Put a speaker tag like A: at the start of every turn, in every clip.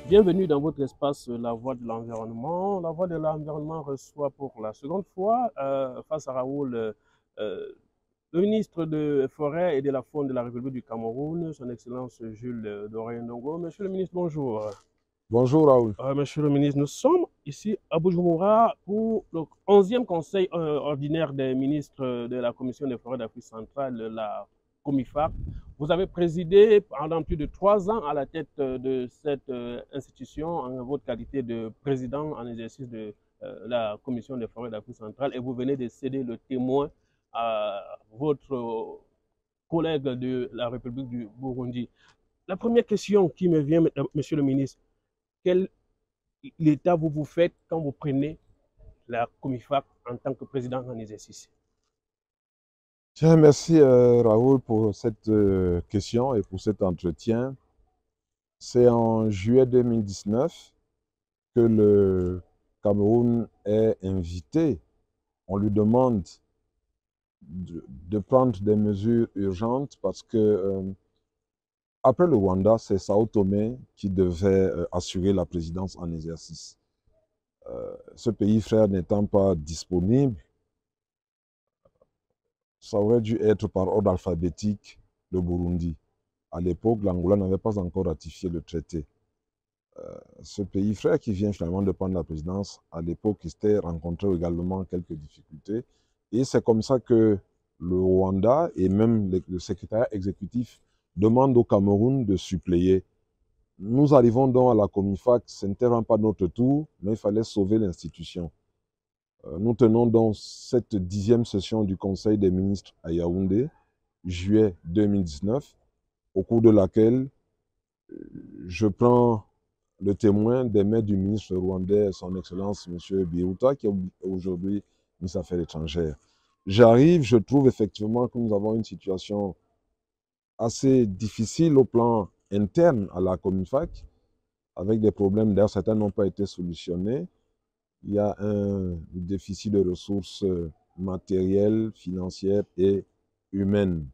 A: Bienvenue dans votre espace La Voix de l'Environnement. La Voix de l'Environnement reçoit pour la seconde fois face à Raoul le ministre des Forêts et de la Faune de la République du Cameroun, son Excellence Jules Dore-Ndongo. Monsieur le ministre, bonjour.
B: Bonjour Raoul.
A: Monsieur le ministre, nous sommes ici à Bujumbura pour le 11e conseil ordinaire des ministres de la Commission des Forêts d'Afrique centrale, la COMIFAC. Vous avez présidé pendant plus de 3 ans à la tête de cette institution en votre qualité de président en exercice de la Commission des Forêts d'Afrique centrale et vous venez de céder le témoin à votre collègue de la République du Burundi. La première question qui me vient, monsieur le ministre, quel état vous faites quand vous prenez la COMIFAC en tant que président en exercice?
B: Tiens, merci Raoul pour cette question et pour cet entretien. C'est en juillet 2019 que le Cameroun est invité. On lui demande de prendre des mesures urgentes parce que après le Rwanda, c'est Sao Tomé qui devait assurer la présidence en exercice. Ce pays frère n'étant pas disponible, ça aurait dû être par ordre alphabétique le Burundi. À l'époque, l'Angola n'avait pas encore ratifié le traité. Ce pays frère qui vient finalement de prendre la présidence, à l'époque, il s'était rencontré également quelques difficultés. Et c'est comme ça que le Rwanda et même le secrétariat exécutif demandent au Cameroun de suppléer. Nous arrivons donc à la COMIFAC, ce n'était vraiment pas notre tour, mais il fallait sauver l'institution. Nous tenons donc cette 10e session du Conseil des ministres à Yaoundé, juillet 2019, au cours de laquelle je prends le témoin des maîtres du ministre rwandais, son Excellence M. Biruta, qui est aujourd'hui ministre des Affaires étrangères. J'arrive, je trouve effectivement que nous avons une situation assez difficile au plan interne à la COMIFAC, avec des problèmes, d'ailleurs certains n'ont pas été solutionnés. Il y a un déficit de ressources matérielles, financières et humaines.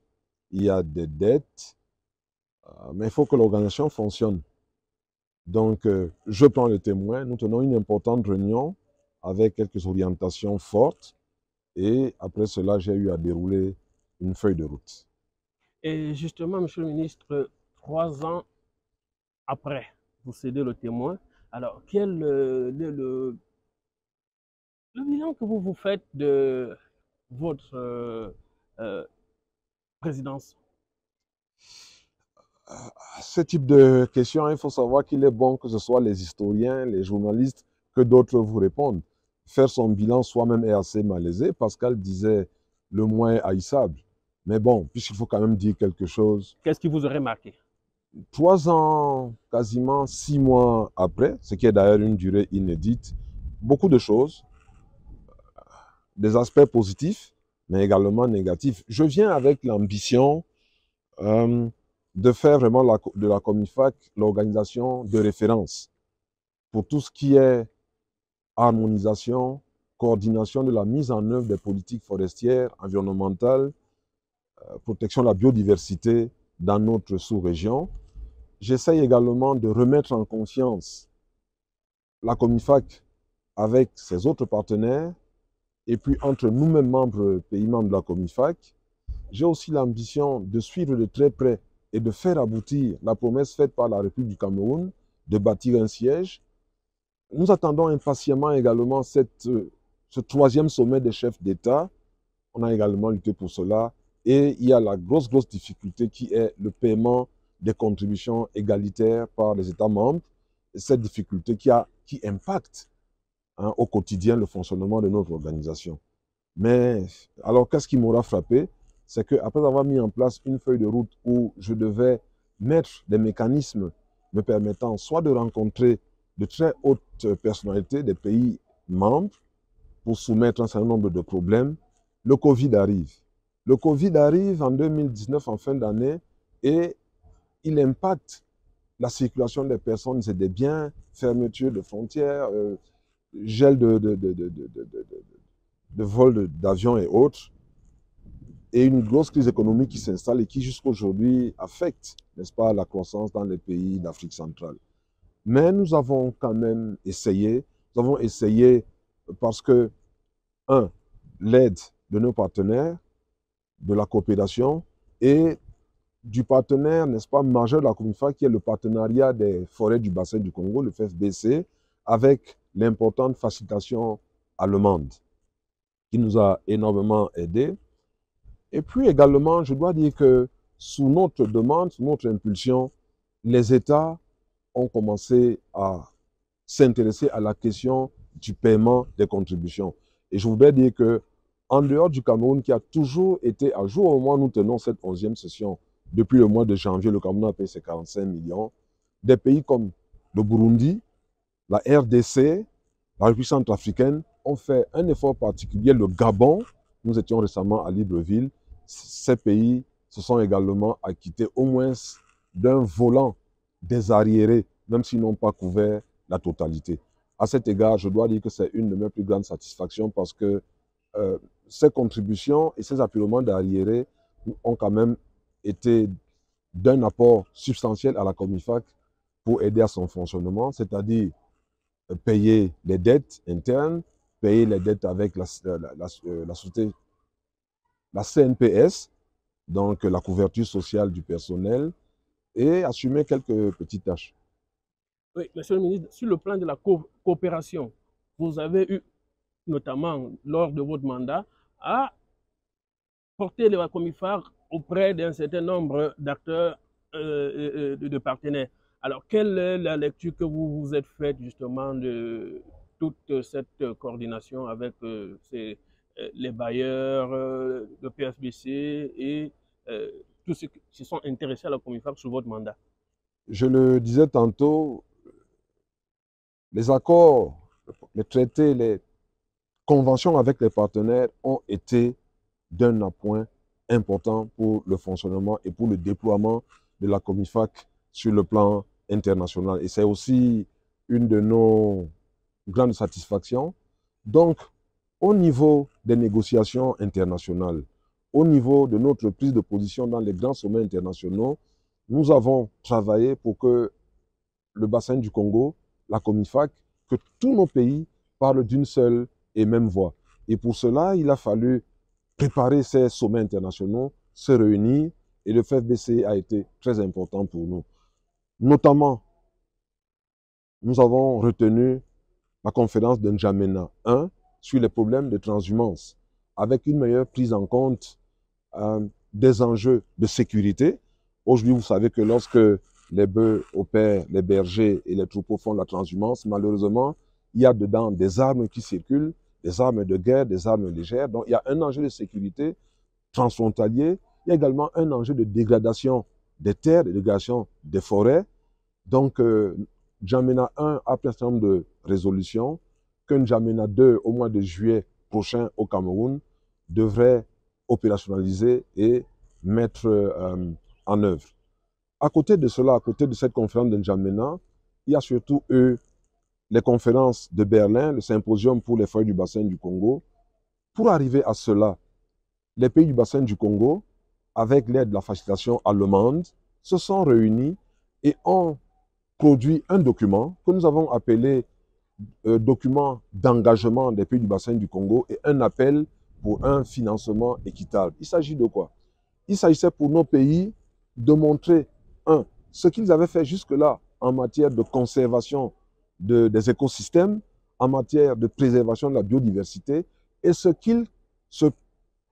B: Il y a des dettes, mais il faut que l'organisation fonctionne. Donc, je prends le témoin. Nous tenons une importante réunion avec quelques orientations fortes. Et après cela, j'ai eu à dérouler une feuille de route.
A: Et justement, monsieur le ministre, 3 ans après, vous cédez le témoin. Alors, quel le bilan que vous faites de votre présidence?
B: Ce type de questions, il faut savoir qu'il est bon que ce soit les historiens, les journalistes, que d'autres vous répondent. Faire son bilan soi-même est assez malaisé. Pascal disait le moins est haïssable. Mais bon, puisqu'il faut quand même dire quelque chose.
A: Qu'est-ce qui vous aurait marqué?
B: 3 ans, quasiment 6 mois après, ce qui est d'ailleurs une durée inédite, beaucoup de choses, des aspects positifs, mais également négatifs. Je viens avec l'ambition de faire vraiment de la COMIFAC l'organisation de référence pour tout ce qui est harmonisation, coordination de la mise en œuvre des politiques forestières, environnementales, protection de la biodiversité dans notre sous-région. J'essaye également de remettre en confiance la COMIFAC avec ses autres partenaires et puis entre nous-mêmes membres, pays membres de la COMIFAC. J'ai aussi l'ambition de suivre de très près et de faire aboutir la promesse faite par la République du Cameroun de bâtir un siège. Nous attendons impatiemment également ce 3e sommet des chefs d'État. On a également lutté pour cela. Et il y a la grosse difficulté qui est le paiement des contributions égalitaires par les États membres. Et cette difficulté qui impacte au quotidien le fonctionnement de notre organisation. Mais alors, qu'est-ce qui m'aura frappé? C'est qu'après avoir mis en place une feuille de route où je devais mettre des mécanismes me permettant soit de rencontrer de très hautes personnalités des pays membres pour soumettre un certain nombre de problèmes, le Covid arrive. Le Covid arrive en 2019, en fin d'année, et il impacte la circulation des personnes et des biens, fermeture de frontières, gel de vols d'avions et autres, et une grosse crise économique qui s'installe et qui jusqu'à aujourd'hui affecte, n'est-ce pas, la croissance dans les pays d'Afrique centrale. Mais nous avons quand même essayé, parce que, un, l'aide de nos partenaires, de la coopération et du partenaire, n'est-ce pas, majeur de la COMIFAC, qui est le partenariat des forêts du bassin du Congo, le FFBC, avec l'importante facilitation allemande, qui nous a énormément aidés. Et puis également, je dois dire que sous notre demande, sous notre impulsion, les États ont commencé à s'intéresser à la question du paiement des contributions. Et je voudrais dire que, en dehors du Cameroun, qui a toujours été à jour au moment où nous tenons cette 11e session, depuis le mois de janvier, le Cameroun a payé ses 45 millions, des pays comme le Burundi, la RDC, la République centrafricaine ont fait un effort particulier. Le Gabon, nous étions récemment à Libreville, ces pays se sont également acquittés au moins d'un volant des arriérés, même s'ils n'ont pas couvert la totalité. À cet égard, je dois dire que c'est une de mes plus grandes satisfactions parce que ces contributions et ces apurements d'arriérés ont quand même été d'un apport substantiel à la COMIFAC pour aider à son fonctionnement, c'est-à-dire payer les dettes internes, payer les dettes avec la société, la CNPS, donc la couverture sociale du personnel, et assumer quelques petites tâches.
A: Oui, monsieur le ministre, sur le plan de la coopération, vous avez eu, notamment lors de votre mandat, à porter la COMIFAC auprès d'un certain nombre d'acteurs, de partenaires. Alors, quelle est la lecture que vous vous êtes faite justement de toute cette coordination avec les bailleurs, le PFBC et tous ceux qui se sont intéressés à la COMIFAC sous votre mandat?
B: Je le disais tantôt, les accords, les traités, les conventions avec les partenaires ont été d'un appoint important pour le fonctionnement et pour le déploiement de la COMIFAC sur le plan international. Et c'est aussi une de nos grandes satisfactions. Donc, au niveau des négociations internationales, au niveau de notre prise de position dans les grands sommets internationaux, nous avons travaillé pour que le bassin du Congo, la COMIFAC, que tous nos pays parlent d'une seule et même voix. Et pour cela, il a fallu préparer ces sommets internationaux, se réunir, et le FFBC a été très important pour nous. Notamment, nous avons retenu la conférence de N'Djamena 1 sur les problèmes de transhumance, avec une meilleure prise en compte des enjeux de sécurité. Aujourd'hui, vous savez que lorsque les bœufs opèrent, les bergers et les troupeaux font la transhumance, malheureusement, il y a dedans des armes qui circulent, des armes de guerre, des armes légères. Donc, il y a un enjeu de sécurité transfrontalier. Il y a également un enjeu de dégradation des terres, de dégradation des forêts. Donc, N'Djamena 1 a pris un certain nombre de résolutions que N'Djamena 2, au mois de juillet prochain au Cameroun, devrait opérationnaliser et mettre en œuvre. À côté de cela, à côté de cette conférence de N'Djamena, il y a surtout eu les conférences de Berlin, le symposium pour les forêts du bassin du Congo. Pour arriver à cela, les pays du bassin du Congo, avec l'aide de la facilitation allemande, se sont réunis et ont produit un document que nous avons appelé document d'engagement des pays du bassin du Congo et un appel pour un financement équitable. Il s'agit de quoi? Il s'agissait pour nos pays de montrer, ce qu'ils avaient fait jusque-là en matière de conservation des écosystèmes, en matière de préservation de la biodiversité, et ce qu'ils se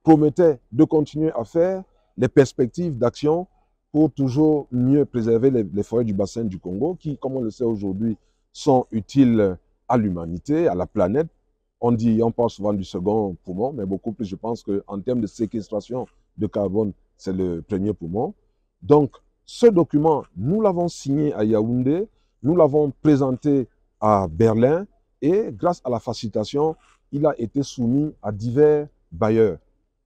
B: promettaient de continuer à faire, les perspectives d'action pour toujours mieux préserver les forêts du bassin du Congo, qui, comme on le sait aujourd'hui, sont utiles à l'humanité, à la planète. On parle souvent du second poumon, mais beaucoup plus, je pense qu'en termes de séquestration de carbone, c'est le premier poumon. Donc, ce document, nous l'avons signé à Yaoundé, nous l'avons présenté à Berlin, et grâce à la facilitation, il a été soumis à divers bailleurs.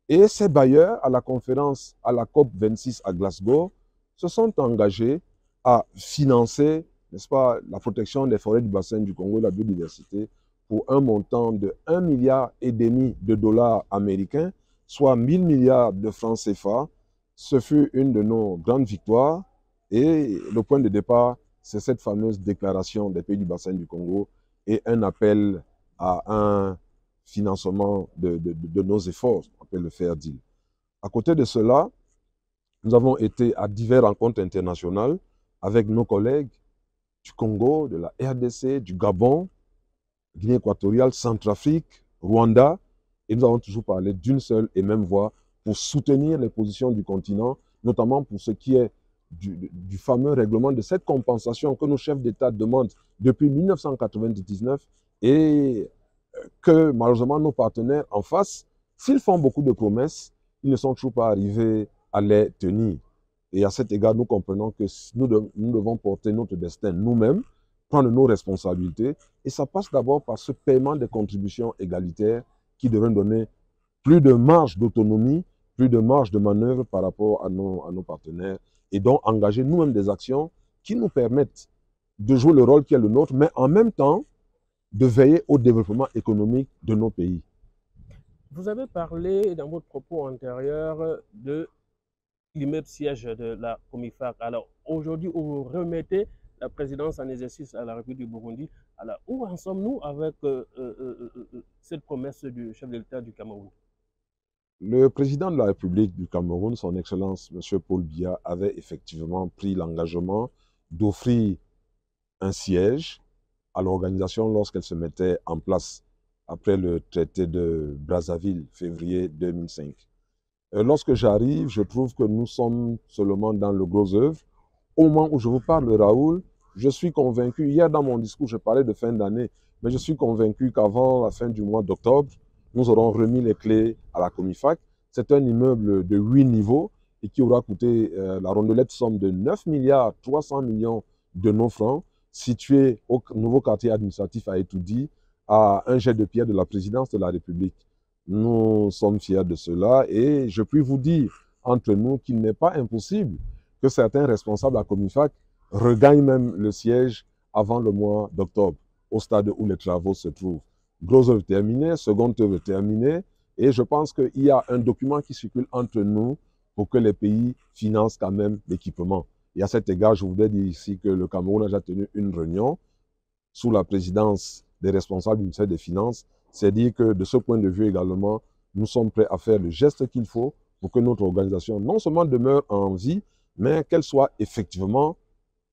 B: Et ces bailleurs, à la conférence, à la COP 26 à Glasgow, se sont engagés à financer, n'est-ce pas, la protection des forêts du bassin du Congo et la biodiversité pour un montant de 1,5 milliard de dollars américains, soit 1000 milliards de francs CFA. Ce fut une de nos grandes victoires et le point de départ, c'est cette fameuse déclaration des pays du bassin du Congo et un appel à un financement de nos efforts, on appelle le Fair Deal. À côté de cela, nous avons été à diverses rencontres internationales avec nos collègues du Congo, de la RDC, du Gabon, Guinée équatoriale, Centrafrique, Rwanda, et nous avons toujours parlé d'une seule et même voix pour soutenir les positions du continent, notamment pour ce qui est du fameux règlement de cette compensation que nos chefs d'État demandent depuis 1999 et que malheureusement nos partenaires en face, s'ils font beaucoup de promesses, ils ne sont toujours pas arrivés à les tenir. Et à cet égard, nous comprenons que nous devons porter notre destin nous-mêmes, prendre nos responsabilités, et ça passe d'abord par ce paiement des contributions égalitaires qui devrait donner plus de marge d'autonomie, plus de marge de manœuvre par rapport à nos partenaires, et donc engager nous-mêmes des actions qui nous permettent de jouer le rôle qui est le nôtre, mais en même temps, de veiller au développement économique de nos pays.
A: Vous avez parlé dans votre propos antérieur de l'immeuble siège de la Comifac. Alors aujourd'hui, vous remettez la présidence en exercice à la République du Burundi. Alors où en sommes-nous avec cette promesse du chef de l'État du Cameroun?
B: Le président de la République du Cameroun, son Excellence M. Paul Biya, avait effectivement pris l'engagement d'offrir un siège à l'organisation lorsqu'elle se mettait en place après le traité de Brazzaville, février 2005. Lorsque j'arrive, je trouve que nous sommes seulement dans le gros œuvre. Au moment où je vous parle, Raoul, je suis convaincu, hier dans mon discours, je parlais de fin d'année, mais je suis convaincu qu'avant la fin du mois d'octobre, nous aurons remis les clés à la Comifac. C'est un immeuble de 8 niveaux et qui aura coûté la rondelette somme de 9 milliards 300 millions de nos francs, situé au nouveau quartier administratif à Etoudi, à un jet de pierre de la présidence de la République. Nous sommes fiers de cela et je puis vous dire entre nous qu'il n'est pas impossible que certains responsables à Comifac regagnent même le siège avant le mois d'octobre, au stade où les travaux se trouvent. Grosse œuvre terminée, seconde œuvre terminée, et je pense qu'il y a un document qui circule entre nous pour que les pays financent quand même l'équipement. Et à cet égard, je voudrais dire ici que le Cameroun a déjà tenu une réunion sous la présidence des responsables du ministère des Finances. C'est dire que de ce point de vue également, nous sommes prêts à faire le geste qu'il faut pour que notre organisation non seulement demeure en vie, mais qu'elle soit effectivement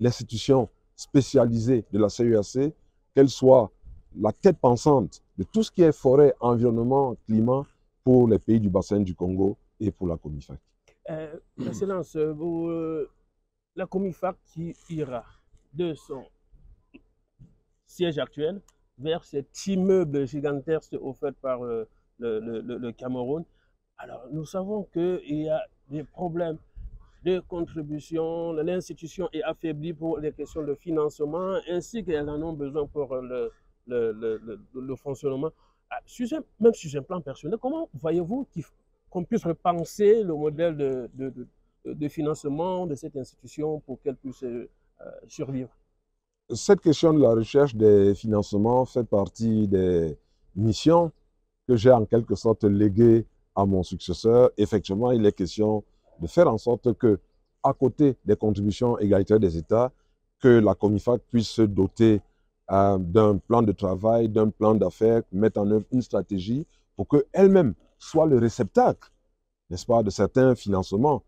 B: l'institution spécialisée de la CEAC, qu'elle soit la tête pensante de tout ce qui est forêt, environnement, climat pour les pays du bassin du Congo et pour la Comifac.
A: Excellence, la Comifac qui ira de son siège actuel vers cet immeuble gigantesque offert par le Cameroun. Alors, nous savons qu'il y a des problèmes de contribution, l'institution est affaiblie pour les questions de financement, ainsi qu'elles en ont besoin pour le fonctionnement. Même sur un plan personnel, comment voyez-vous qu'on puisse repenser le modèle de financement de cette institution pour qu'elle puisse survivre?
B: Cette question de la recherche des financements fait partie des missions que j'ai en quelque sorte léguées à mon successeur. Effectivement, il est question de faire en sorte que, à côté des contributions égalitaires des États, que la Comifac puisse se doter d'un plan de travail, d'un plan d'affaires, mettre en œuvre une stratégie pour qu'elle-même soit le réceptacle, n'est-ce pas, de certains financements.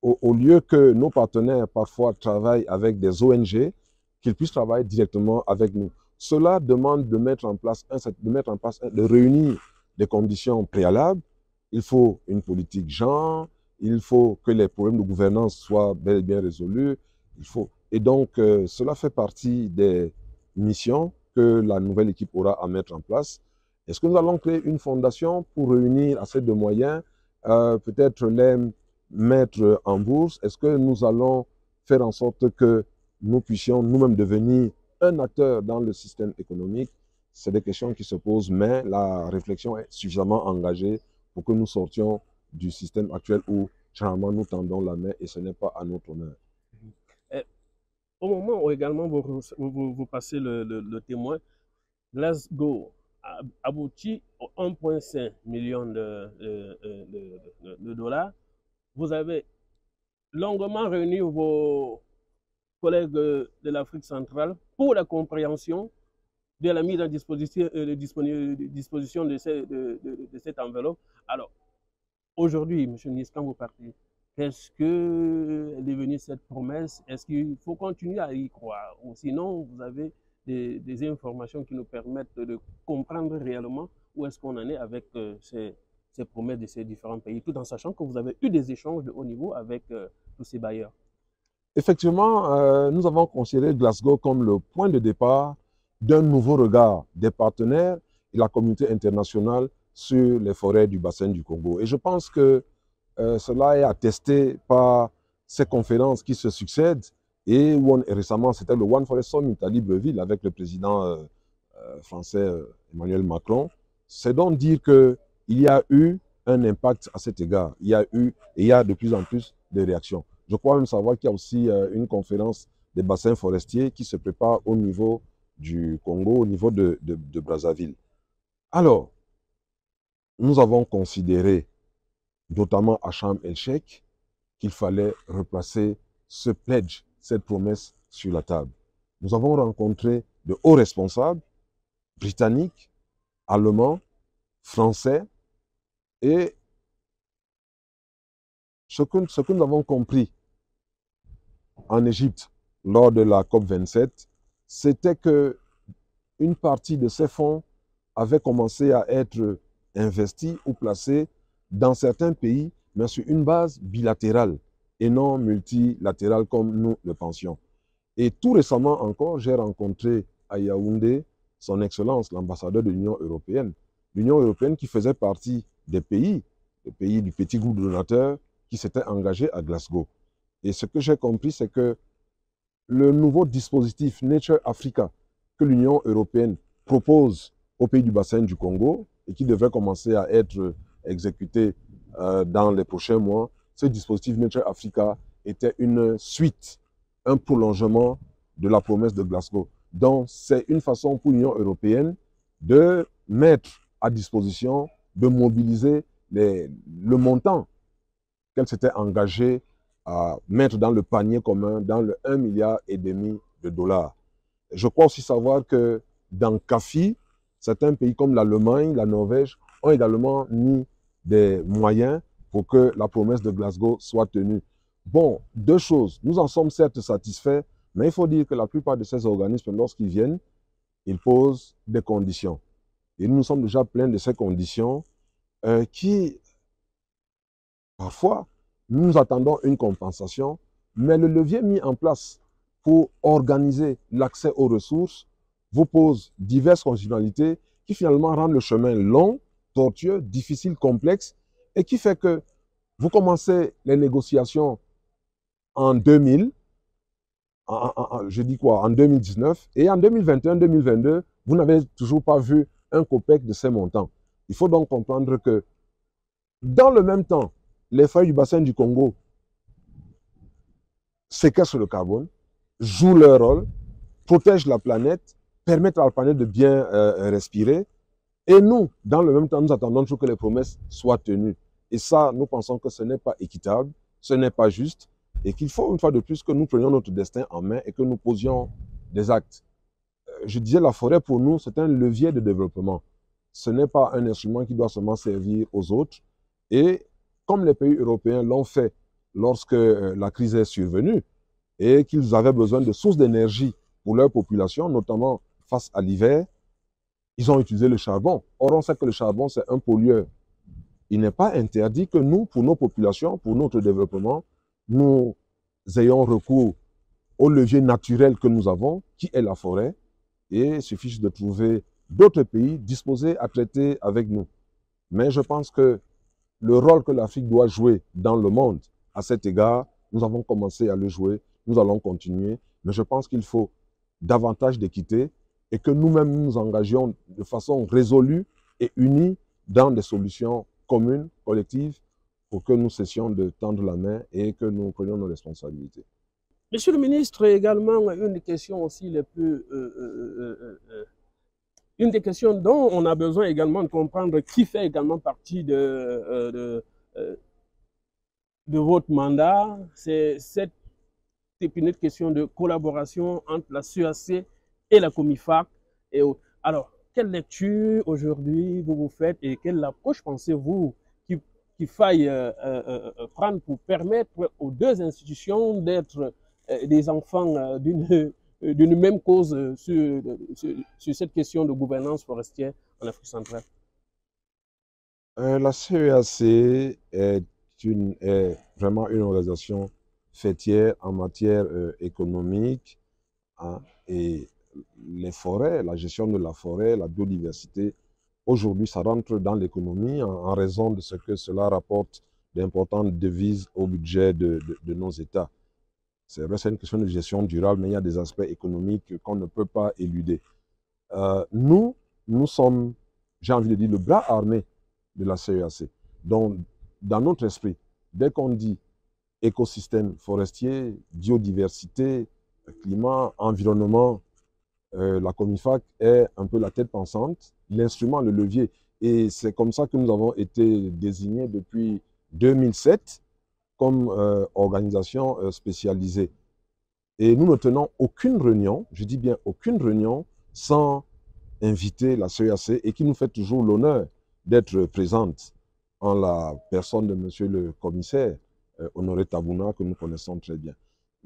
B: Au lieu que nos partenaires parfois travaillent avec des ONG, qu'ils puissent travailler directement avec nous. Cela demande de mettre en place, de réunir des conditions préalables. Il faut une politique genre, il faut que les problèmes de gouvernance soient bel et bien résolus. Et donc, cela fait partie des missions que la nouvelle équipe aura à mettre en place. Est-ce que nous allons créer une fondation pour réunir assez de moyens, peut-être les mettre en bourse? Est-ce que nous allons faire en sorte que nous puissions nous-mêmes devenir un acteur dans le système économique? C'est des questions qui se posent, mais la réflexion est suffisamment engagée pour que nous sortions du système actuel où généralement nous tendons la main et ce n'est pas à notre honneur.
A: Au moment où également vous passez le témoin, Glasgow aboutit aux 1,5 million de dollars. Vous avez longuement réuni vos collègues de l'Afrique centrale pour la compréhension de la mise en disposition de cette enveloppe. Alors, aujourd'hui, M. le ministre, quand vous partez, qu'est-ce que est devenue cette promesse? Est-ce qu'il faut continuer à y croire? Ou sinon, vous avez des informations qui nous permettent de comprendre réellement où est-ce qu'on en est avec ces promesses de ces différents pays, tout en sachant que vous avez eu des échanges de haut niveau avec tous ces bailleurs.
B: Effectivement, nous avons considéré Glasgow comme le point de départ d'un nouveau regard des partenaires et la communauté internationale sur les forêts du bassin du Congo. Et je pense que cela est attesté par ces conférences qui se succèdent et où récemment c'était le One Forest Summit à Libreville avec le président français Emmanuel Macron. C'est donc dire qu'il y a eu un impact à cet égard. Il y a eu et il y a de plus en plus de réactions. Je crois même savoir qu'il y a aussi une conférence des bassins forestiers qui se prépare au niveau du Congo, au niveau de Brazzaville. Alors, nous avons considéré, notamment à Sharm el-Sheikh, qu'il fallait replacer ce pledge, cette promesse sur la table. Nous avons rencontré de hauts responsables britanniques, allemands, français, et ce que nous avons compris en Égypte lors de la COP27, c'était que une partie de ces fonds avait commencé à être investis ou placés dans certains pays, mais sur une base bilatérale et non multilatérale comme nous le pensions. Et tout récemment encore, j'ai rencontré à Yaoundé son Excellence, l'ambassadeur de l'Union européenne. L'Union européenne qui faisait partie des pays du petit groupe de donateurs qui s'étaient engagés à Glasgow. Et ce que j'ai compris, c'est que le nouveau dispositif Nature Africa que l'Union européenne propose aux pays du bassin du Congo et qui devrait commencer à être exécuté dans les prochains mois, ce dispositif Nature Africa était une suite, un prolongement de la promesse de Glasgow. Donc, c'est une façon pour l'Union européenne de mettre à disposition, de mobiliser le montant qu'elle s'était engagée à mettre dans le panier commun, dans le 1,5 milliard de dollars. Je crois aussi savoir que dans CAFI, certains pays comme l'Allemagne, la Norvège ont également mis des moyens pour que la promesse de Glasgow soit tenue. Bon, deux choses. Nous en sommes certes satisfaits, mais il faut dire que la plupart de ces organismes, lorsqu'ils viennent, ils posent des conditions. Et nous sommes déjà pleins de ces conditions qui, parfois, nous attendons une compensation, mais le levier mis en place pour organiser l'accès aux ressources vous pose diverses conditionnalités qui finalement rendent le chemin long, tortueux, difficile, complexe et qui fait que vous commencez les négociations en 2000, je dis quoi, en 2019 et en 2021-2022, vous n'avez toujours pas vu un copec de ces montants. Il faut donc comprendre que dans le même temps, les feuilles du bassin du Congo séquestrent le carbone, jouent leur rôle, protègent la planète, permettent à la planète de bien respirer. Et nous, dans le même temps, nous attendons toujours que les promesses soient tenues. Et ça, nous pensons que ce n'est pas équitable, ce n'est pas juste, et qu'il faut une fois de plus que nous prenions notre destin en main et que nous posions des actes. Je disais, la forêt pour nous, c'est un levier de développement. Ce n'est pas un instrument qui doit seulement servir aux autres. Et comme les pays européens l'ont fait lorsque la crise est survenue et qu'ils avaient besoin de sources d'énergie pour leur population, notamment face à l'hiver, ils ont utilisé le charbon. Or, on sait que le charbon, c'est un pollueur. Il n'est pas interdit que nous, pour nos populations, pour notre développement, nous ayons recours au levier naturel que nous avons, qui est la forêt, et il suffit de trouver d'autres pays disposés à traiter avec nous. Mais je pense que le rôle que l'Afrique doit jouer dans le monde, à cet égard, nous avons commencé à le jouer, nous allons continuer, mais je pense qu'il faut davantage d'équité et que nous-mêmes nous engagions de façon résolue et unie dans des solutions communes, collectives, pour que nous cessions de tendre la main et que nous prenions nos responsabilités.
A: Monsieur le ministre, également, une des questions aussi les plus une des questions dont on a besoin également de comprendre qui fait également partie de votre mandat, c'est cette épineuse question de collaboration entre la CEAC et la Comifac et autres. Alors, quelle lecture aujourd'hui vous faites et quelle approche pensez-vous qu'il faille prendre pour permettre aux deux institutions d'être des enfants d'une même cause sur cette question de gouvernance forestière en Afrique centrale?
B: La CEAC est vraiment une organisation fêtière en matière économique, hein, et les forêts, la gestion de la forêt, la biodiversité. Aujourd'hui, ça rentre dans l'économie en raison de ce que cela rapporte d'importantes devises au budget de nos États. C'est vrai, c'est une question de gestion durable, mais il y a des aspects économiques qu'on ne peut pas éluder. Nous sommes, j'ai envie de dire, le bras armé de la CEAC. Donc, dans notre esprit, dès qu'on dit écosystème forestier, biodiversité, climat, environnement, la Comifac est un peu la tête pensante, l'instrument, le levier. Et c'est comme ça que nous avons été désignés depuis 2007 comme organisation spécialisée. Et nous ne tenons aucune réunion, je dis bien aucune réunion, sans inviter la CEAC et qui nous fait toujours l'honneur d'être présente en la personne de monsieur le commissaire Honoré Tabouna, que nous connaissons très bien.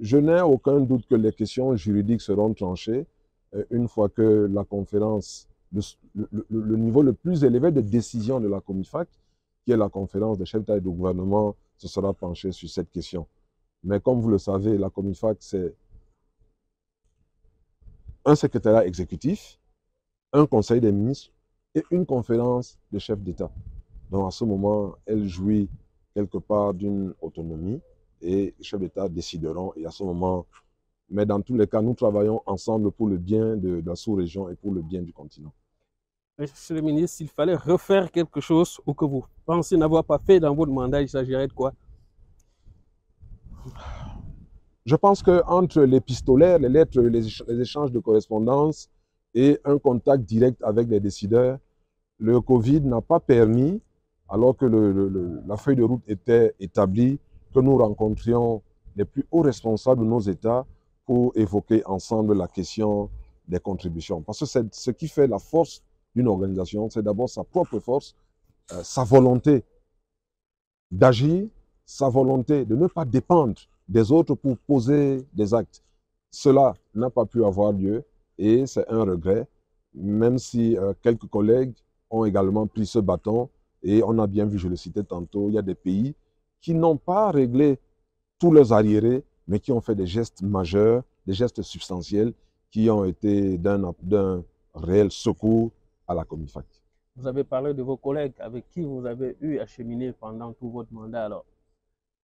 B: Je n'ai aucun doute que les questions juridiques seront tranchées une fois que la conférence, le niveau le plus élevé de décision de la Comifac, qui est la conférence des chefs d'État et de gouvernement, se sera penché sur cette question. Mais comme vous le savez, la Comifac, c'est un secrétariat exécutif, un conseil des ministres et une conférence de chefs d'État. Donc à ce moment, elle jouit quelque part d'une autonomie et les chefs d'État décideront. Et à ce moment, mais dans tous les cas, nous travaillons ensemble pour le bien de la sous-région et pour le bien du continent.
A: Monsieur le ministre, s'il fallait refaire quelque chose ou que vous pensez n'avoir pas fait dans votre mandat, il s'agirait de quoi?
B: Je pense qu'entre l'épistolaire, les lettres, les échanges de correspondance et un contact direct avec les décideurs, le Covid n'a pas permis, alors que la feuille de route était établie, que nous rencontrions les plus hauts responsables de nos États pour évoquer ensemble la question des contributions. Parce que c'est ce qui fait la force d'une organisation, c'est d'abord sa propre force, sa volonté d'agir, sa volonté de ne pas dépendre des autres pour poser des actes. Cela n'a pas pu avoir lieu et c'est un regret, même si quelques collègues ont également pris ce bâton et on a bien vu, je le citais tantôt, il y a des pays qui n'ont pas réglé tous leurs arriérés, mais qui ont fait des gestes majeurs, des gestes substantiels qui ont été d'un réel secours à la Comifac.
A: Vous avez parlé de vos collègues avec qui vous avez eu à cheminer pendant tout votre mandat. Alors,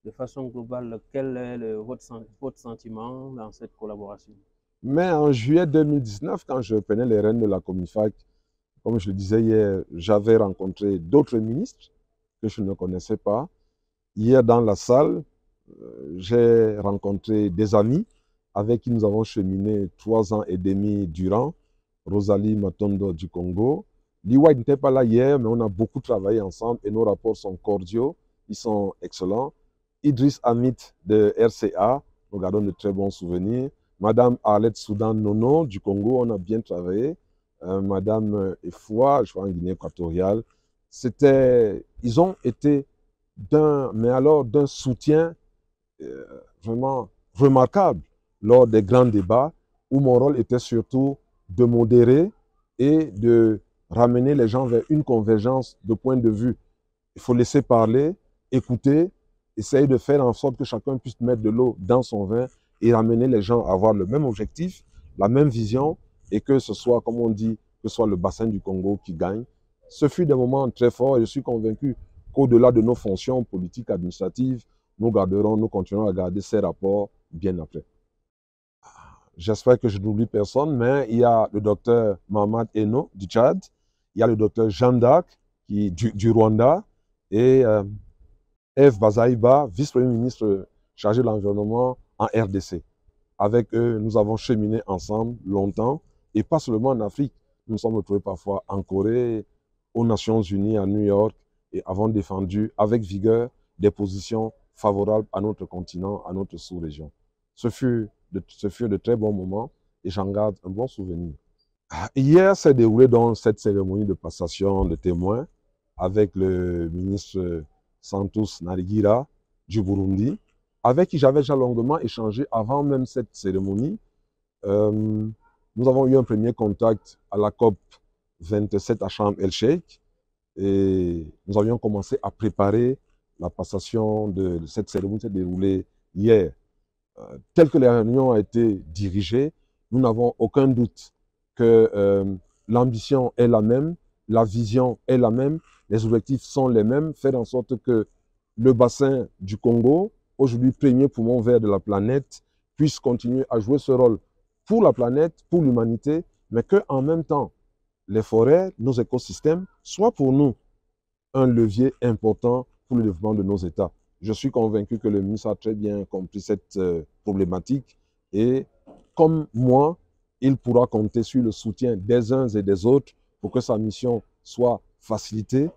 A: de façon globale, quel est votre sentiment dans cette collaboration?
B: Mais en juillet 2019, quand je prenais les rênes de la Comifac, comme je le disais hier, j'avais rencontré d'autres ministres que je ne connaissais pas. Hier, dans la salle, j'ai rencontré des amis avec qui nous avons cheminé 3 ans et demi durant. Rosalie Matondo du Congo. Liwa n'était pas là hier, mais on a beaucoup travaillé ensemble et nos rapports sont cordiaux, ils sont excellents. Idriss Amit de RCA, nous gardons de très bons souvenirs. Madame Arlette Soudan Nono du Congo, on a bien travaillé. Madame Efoua, je crois en Guinée équatoriale. Ils ont été d'un soutien vraiment remarquable lors des grands débats où mon rôle était surtout de modérer et de ramener les gens vers une convergence de points de vue. Il faut laisser parler, écouter, essayer de faire en sorte que chacun puisse mettre de l'eau dans son vin et ramener les gens à avoir le même objectif, la même vision et que ce soit, comme on dit, que ce soit le bassin du Congo qui gagne. Ce fut des moments très forts et je suis convaincu qu'au-delà de nos fonctions politiques, administratives, nous continuerons à garder ces rapports bien après. J'espère que je n'oublie personne, mais il y a le docteur Mamad Eno du Tchad, il y a le docteur Jean d'Arc du Rwanda et Eve Bazaïba, vice-premier ministre chargé de l'environnement en RDC. Avec eux, nous avons cheminé ensemble longtemps, et pas seulement en Afrique. Nous nous sommes retrouvés parfois en Corée, aux Nations Unies, à New York, et avons défendu avec vigueur des positions favorables à notre continent, à notre sous-région. Ce furent de très bons moments, et j'en garde un bon souvenir. Hier s'est déroulée donc cette cérémonie de passation de témoins avec le ministre Santos Narigira du Burundi, avec qui j'avais déjà longuement échangé avant même cette cérémonie. Nous avons eu un premier contact à la COP 27 à Sharm el-Sheikh et nous avions commencé à préparer la passation de cette cérémonie qui s'est déroulée hier. Tel que la réunion a été dirigée, nous n'avons aucun doute que l'ambition est la même, la vision est la même, les objectifs sont les mêmes, faire en sorte que le bassin du Congo, aujourd'hui premier poumon vert de la planète, puisse continuer à jouer ce rôle pour la planète, pour l'humanité, mais qu'en même temps, les forêts, nos écosystèmes, soient pour nous un levier important pour le développement de nos États. Je suis convaincu que le ministre a très bien compris cette problématique et comme moi, il pourra compter sur le soutien des uns et des autres pour que sa mission soit facilitée,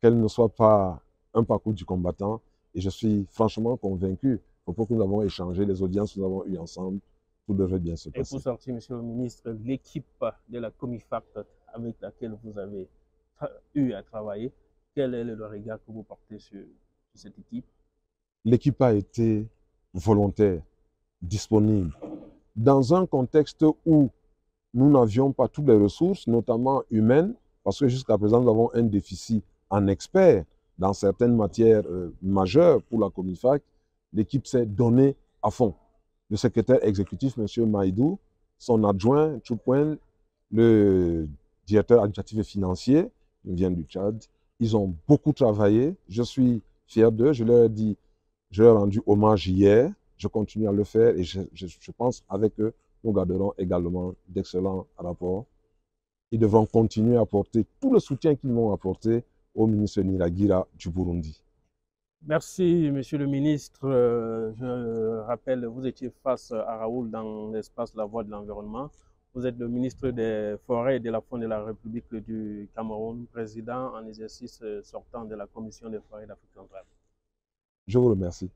B: qu'elle ne soit pas un parcours du combattant. Et je suis franchement convaincu, pour que nous avons échangé, les audiences que nous avons eues ensemble, tout devrait bien se
A: Et
B: passer.
A: pour sortir, Monsieur le ministre, l'équipe de la Comifact avec laquelle vous avez eu à travailler, quel est le regard que vous portez sur cette équipe?
B: L'équipe a été volontaire, disponible, dans un contexte où nous n'avions pas toutes les ressources, notamment humaines, parce que jusqu'à présent, nous avons un déficit en experts dans certaines matières majeures pour la Comifac. L'équipe s'est donnée à fond. Le secrétaire exécutif, M. Maïdou, son adjoint, Choupouen, le directeur administratif et financier, il vient du Tchad, ils ont beaucoup travaillé. Je suis fier d'eux. Je leur ai dit, je leur ai rendu hommage hier. Je continue à le faire et je pense avec eux, nous garderons également d'excellents rapports. Ils devront continuer à apporter tout le soutien qu'ils m'ont apporté au ministre Niragira du Burundi.
A: Merci, Monsieur le ministre. Je rappelle, vous étiez face à Raoul dans l'espace La Voix de l'Environnement. Vous êtes le ministre des Forêts et de la Faune de la République du Cameroun, président en exercice sortant de la Commission des Forêts d'Afrique centrale.
B: Je vous remercie.